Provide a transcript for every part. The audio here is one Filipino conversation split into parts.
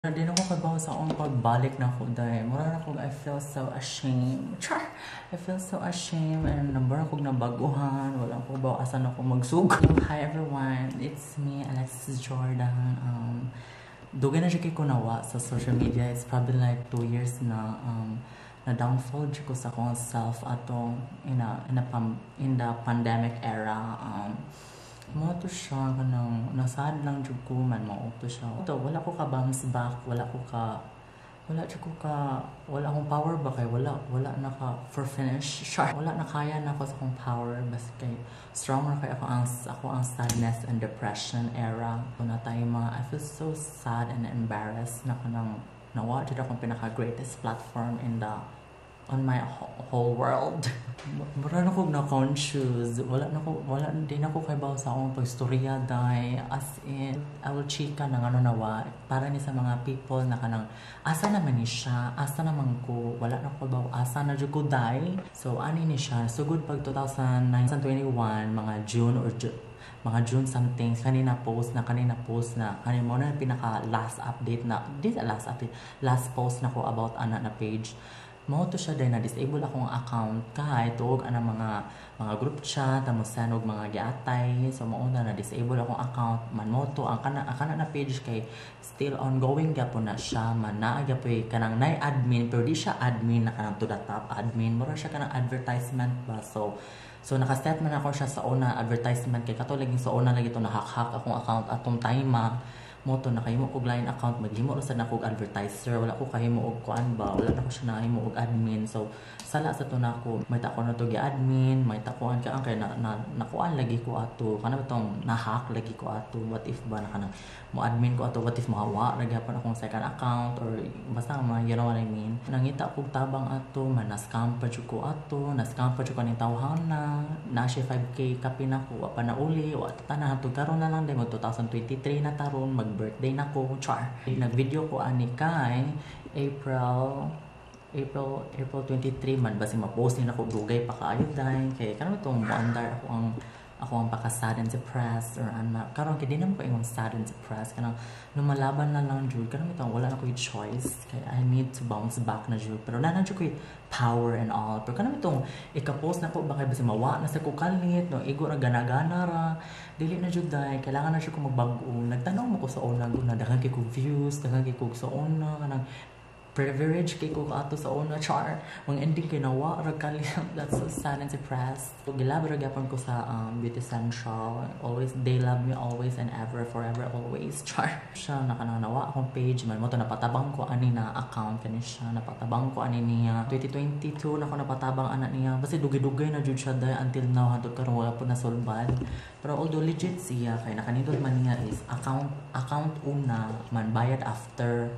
Di na ko kabaw sa akong pagbalik na ko dahil mura na ko I feel so ashamed. Char! I feel so ashamed and number ako nabaguhan. Wala ko ba asan ako magsug. Hi everyone, it's me Alexis Jordan. Dugay na siya ko nawa sa social media. It's probably like 2 years na na downfall ko sa akong self atong in the pandemic era. Mo to siya kanang nasad lang jud ko man mo to siya. Ito wala ko ka bounce back, wala akong power ba kay wala na ka for finish. Sure. Wala na kaya na ako sa akong power basta kay strong na kay ako ang sadness and depression era. Kung na tayo mga I feel so sad and embarrassed na kanang nawa jud akong pinaka greatest platform on my whole world. Mura na ko na-conscious. Di na ko kay bawa sa akong pagstorya dahil as in, I will chika ng nawa. Para ni sa mga people na kanang, asa naman ni siya, asa naman ko, wala na ko bawa, asa na dyan ko dahil. So, ani ni siya. So, good pag 2021, mga June something, kanina post na kanina mo na pinaka last update na, last post na ko about ana na page. Mao to siya dahil na-disable akong account kahit tuog ang mga group chat, tamusan og mga giatay. So mauna na-disable akong account. Man mo to, ang kana na page kay still ongoing gyapon na siya. Man naagyapoy kanang admin pero di siya admin na kanang to the top admin. Mura siya kanang advertisement ba. So nakaset man ako siya sa una advertisement kay kato lagi sa una lagi to nahak-hack akong account atong time mo to nakahimo og line account maghimo ra sad na kog advertiser wala ko kahimo og kuan ba wala na ko siya nahimo og admin so sala sa to nako may tako na to gi admin may takuan ka ang kay nakuan lagi ko ato kana tong na-hack lagi ko ato what if ba na kana mo admin ko ato what if mahawa ra gyapon akong second account or basta you know what I mean nangita kog tabang ato man na-scam pa jud ko ato na-scam pa jud ko ning tawhana na siya 5k kapin ako wa pa na uli wa tanan to karon na lang demo 2023 na taron birthday na ko, char. Nag-video ko ani kay April 23 man basi ma-post ni nako dugay pa kaayo dahil kay kanang itong buandar ako ang paka-sad and depressed or ana karon kay di na ko ingon sad and depressed kanang lumalaban na lang jud kanang itong wala na ko choice kay I need to bounce back na jud pero na jud ko power and all pero kanang itong ika-post na ko baka basi mawa na sa ko kalit no igo ra gana-gana ra dili na jud dai kailangan na siya ko magbag-o nagtanaw mo ko sa una na daghan kay ko views daghan kay ko sa una kanang privilege kay ko ato sa una char ang ending kay nawa ra kali that's so sad and depressed so gilabra gyapon ko sa Beauty Central always they love me always and ever forever always char siya nakananawa akong page man mo to napatabang ko ani na account kani siya napatabang ko ani niya 2022 nako napatabang ana niya basta dugay-dugay na jud siya dai until now hangtod karon wala po nasolbad pero although legit siya kay nakanindot man niya is account una man bayad after.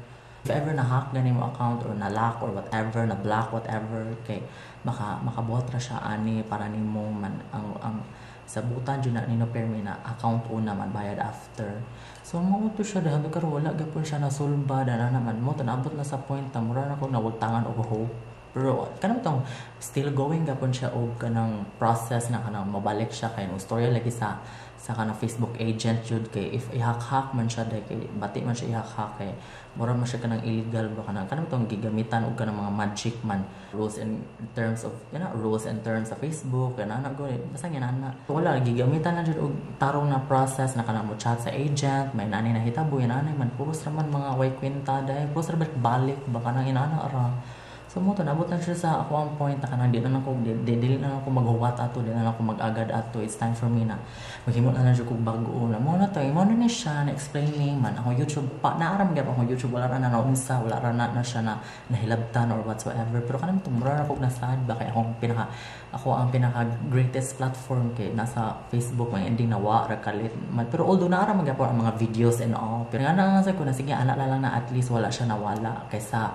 If ever na-hack gani mo account or na-lock or whatever, na-block, whatever, kay makabuhat ra siya ani para nimo man ang sabutan jud na nino permi na account una man bayad after. So mao to siya dahil karon wala gyapon siya nasolba na naman mo tanabot na sa point na mura na ko nawagtangan og hope. Pero kanang tong still going gapon siya og kanang process na kanang mabalik siya kay no story lagi sa kanang Facebook agent jud kay if i-hack man siya dai kay bati man siya i-hack kay mura man siya kanang illegal ba kanang tong gigamitan og kanang mga magic man rules and terms sa Facebook kana na go basta ginana wala gigamitan na jud og tarong na process na kanang mo chat sa agent may nani na hitabo yan man puros raman mga way kwenta dai puros ra balik ba kanang inana ra. So mo to nabot na siya sa ako ang point na kanang dili na ako maghuwat ato dili na ako mag-agad ato it's time for me na maghimo na siya kog bag-o na mo na to mo na ni siya na explaining man ako YouTube pa naaram gyud ako YouTube wala ra na naunsa wala ra na siya na nahilabtan or whatsoever pero kanang tumura ra kog nasad ba kay ako ang pinaka greatest platform kay nasa Facebook may ending nawa ra kalit man pero although naaram gyapon ang mga videos and all pero nga na sa ko na sige ana lang na at least wala siya nawala kaysa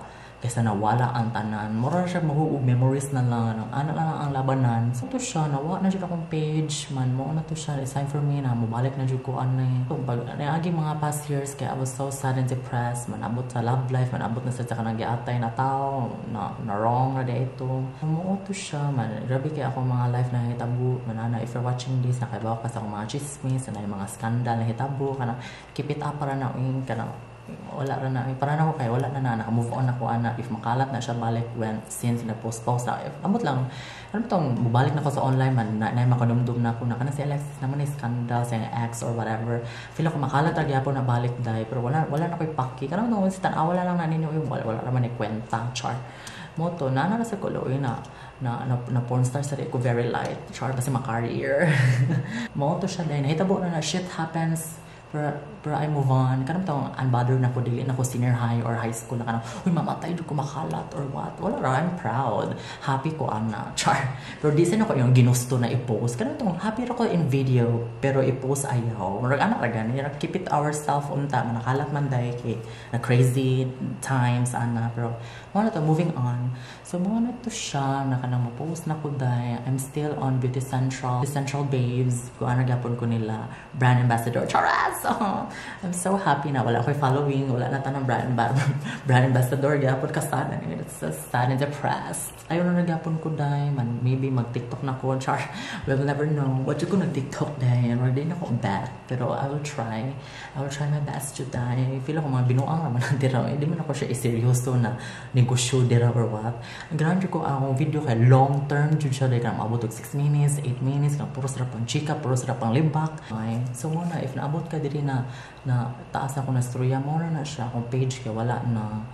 nawala ang tanan. Mura siya mahuog memories na lang. Ano lang ang labanan. So to siya, nawa na dyan akong page. Man, mo na to siya. It's time for me na mabalik na dyan ko ano eh. So, pag naagi mga past years, kaya I was so sad and depressed. Man, abot sa love life. Man, abot na sa nagiatay na tao. Na wrong na ito. Mo to siya. Man, grabe kaya ako mga life na hitabo. Manana, if you're watching this, nakaibawa ka sa mga chismis, na yung mga scandal na hitabo. Kana, keep it up para na yung, kana, wala ra na para na ako kay wala na naka-move on ako ana if makalat na siya balik when since nag-post na if amot lang ano tong bubalik na ko sa online man na makanumdum na ako na kana si Alexis naman is scandal sa ex or whatever feel ako makalat ra gyapon na balik dai pero wala na koy paki kana tong si tan wala lang na ninyo yung wala ra man ni kwenta char mo to na sa kuloy na porn star sa ko very light char kasi ma-career mo to siya dai nahitabo na shit happens pero I move on kanang tawang unbothered na ko dili na ko senior high or high school na kanang uy mamatay jud ko makalat or what wala ra I'm proud happy ko ana char pero di sa ko yung ginusto na i-post kanang tawang happy ra ko in video pero i-post ayaw murag ana ra gani keep it ourselves unta nakalat man dai kay na crazy times ana pero mo na to moving on so mo na to siya na kanang mo-post na ko dai I'm still on Beauty Central babes ko ana gyapon ko nila brand ambassador charas so I'm so happy na wala ko'y following wala na tanang brand ambassador gyapon ka sana it's so sad and depressed ayaw na nagyapon ko dai man maybe mag TikTok na ko char we'll never know what you ko nag TikTok dai and di na ko bad pero I will try my best to dai feel ako mga binuang naman dira di man ako siya seryoso na negosyo dira or what grande ko ang video kay long term jud siya dai kan maabot og 6 minutes 8 minutes kan puro sarap pang chika puro sarap pang limbak okay. So muna if naabot ka diri na taas ako na storya mo na siya akong page kay wala na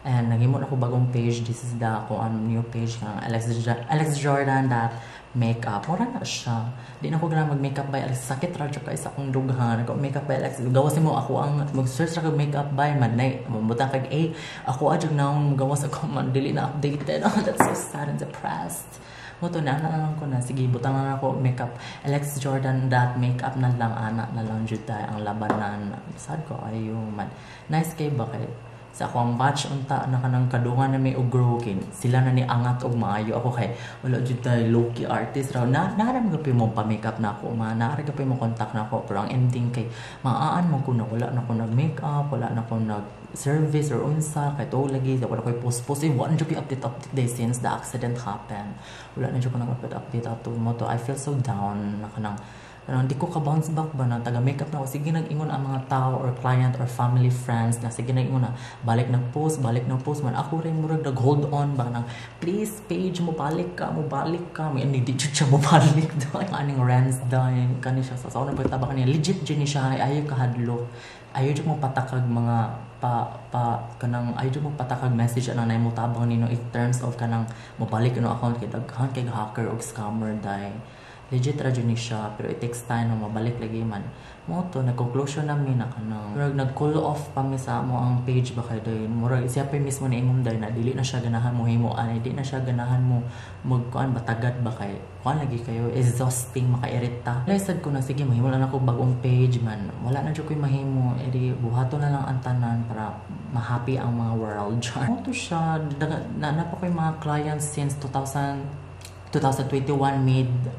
and nagimo ako bagong page this is the ako new page kang Alex Jordan that makeup mura na siya di na ko gana mag makeup by Alex sakit ra jud kay sa akong dughan ko makeup by Alex gawas mo ako ang mag-search ra kag makeup by madnay mabutang kag ako adjug naon gawas ako man dili na updated that's so sad and depressed mo to na ko na sige butang na ako makeup Alex Jordan that makeup na lang ana na lang jud ang labanan sad ko ayo man nice kay ba kay sa akong batch unta na kanang kadungan na may ugrokin sila na ni angat og maayo ako kay wala jud tay low key artist raw na naram gyud mo pa makeup na ako naara gyud mo contact na ako pero ang ending kay maaan mo ko na wala na ko nag makeup wala na ko nag service or unsa kay to lagi wala koy post wala jud update day since the accident happened wala na jud ko nag update to mo to I feel so down na kanang di ko ka-bounce back ba na taga-makeup na ako. Sige nag-ingon ang mga tao or client or family friends na sige nag-ingon na balik ng post man. Ako rin murag nag-hold on ba nang please page mo balik ka. May hindi jud siya mo balik doon. Aning rants doon. Kani siya sa una pagtaba kaniya. Legit dyan siya. Ayaw kahadlok. Ayaw dyan mo patakag mga kanang ayaw dyan mo patakag message na mo tabang nino in terms of kanang mabalik ano account kay daghan kay hacker o scammer dahil. Legit ra ni siya pero it takes time na mabalik lagi man mo to nag-conclusion namin na kanang murag nag-cool off pa mi sa mo ang page ba kay day murag siya pa mismo ni imong day na dili na siya ganahan mo himo ani di na siya ganahan mo magkuan batagad ba kay kuan lagi kayo exhausting makairita lesad ko na sige mahimo lang ako bagong page man wala na jud koy mahimo edi buhaton na lang ang tanan para ma-happy ang mga world mo to siya na pa koy mga clients since 2021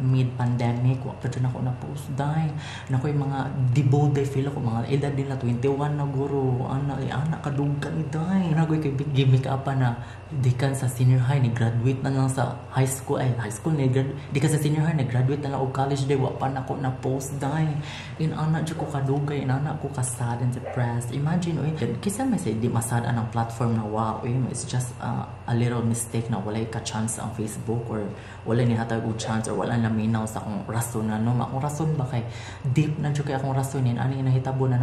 mid pandemic wa pa dyan ako na post dahil na ko yung mga debut day feel ako mga edad nila 21 na guro anak kadugan dahil na ko yung gimmick up na di kan sa senior high ni graduate na lang sa high school ni di kan sa senior high ni graduate na lang o college day wa pa na ko na post dahil in anak dyan ko kadugay in anak ko ka sad and depressed imagine kisa may say di masad ang platform na wow it's just a little mistake na wala ka chance ang Facebook or wala ni hatag og chance or wala na minaw sa akong rason na no akong rason ba kay deep na jud kay akong rasonin ani nahitabo na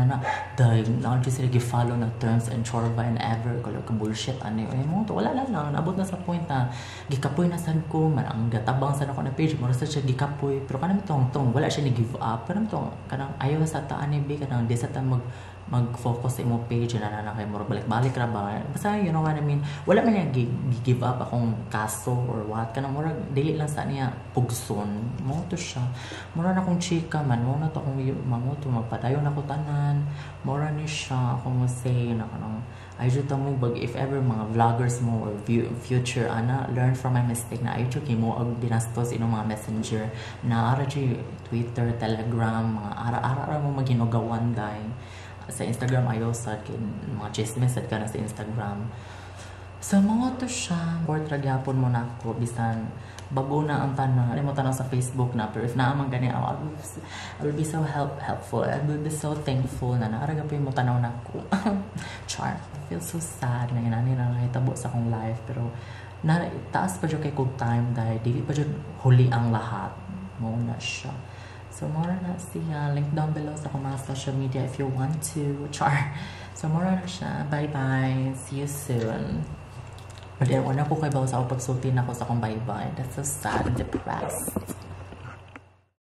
dahil na jud sila gi-follow na terms and chorba and ever ko ka bullshit ani mo to wala lang nabot na sa point na gikapoy na sad ko man ang gatabang sa ako na page mo sa siya gikapoy pero kanang tong wala siya ni give up pero tong kanang ayaw sa ta ani bi kanang di sa ta mag-focus sa imo page na kay mo balik-balik ra ba basta you know what I mean wala man niya give up akong kaso or what kanang murag dili lang sa niya pugson mo to siya mura na akong chika man mo na to akong mamo to magpadayon ako tanan mura ni siya ako mo say na kanang ay jud ta mo bag if ever mga vloggers mo or future learn from my mistake na ay jud mo og dinastos ino mga messenger na ara Twitter Telegram mga ara mo maginugawan dai sa Instagram ayaw sa mga chismes at ka na sa Instagram So, mga to siya. Support ragyapon mo na ako. Bisan, bago na ang tanan. Ano mo tanan sa Facebook na. Pero if naamang gani ako, I will be so helpful. I will be so thankful na naaraga po yung mo tanaw na ako. Char. I feel so sad na inani na nakitabo sa akong life. Pero, taas pa dyan kay kong time dahil di pa dyan huli ang lahat. Mo na siya. So, more na siya. Link down below sa akong mga social media if you want to. Char. So, more na siya. Bye-bye. See you soon. But then, wala ko kay bawa sa ako pagsulti na ako sa akong bye-bye. That's so sad and depressed.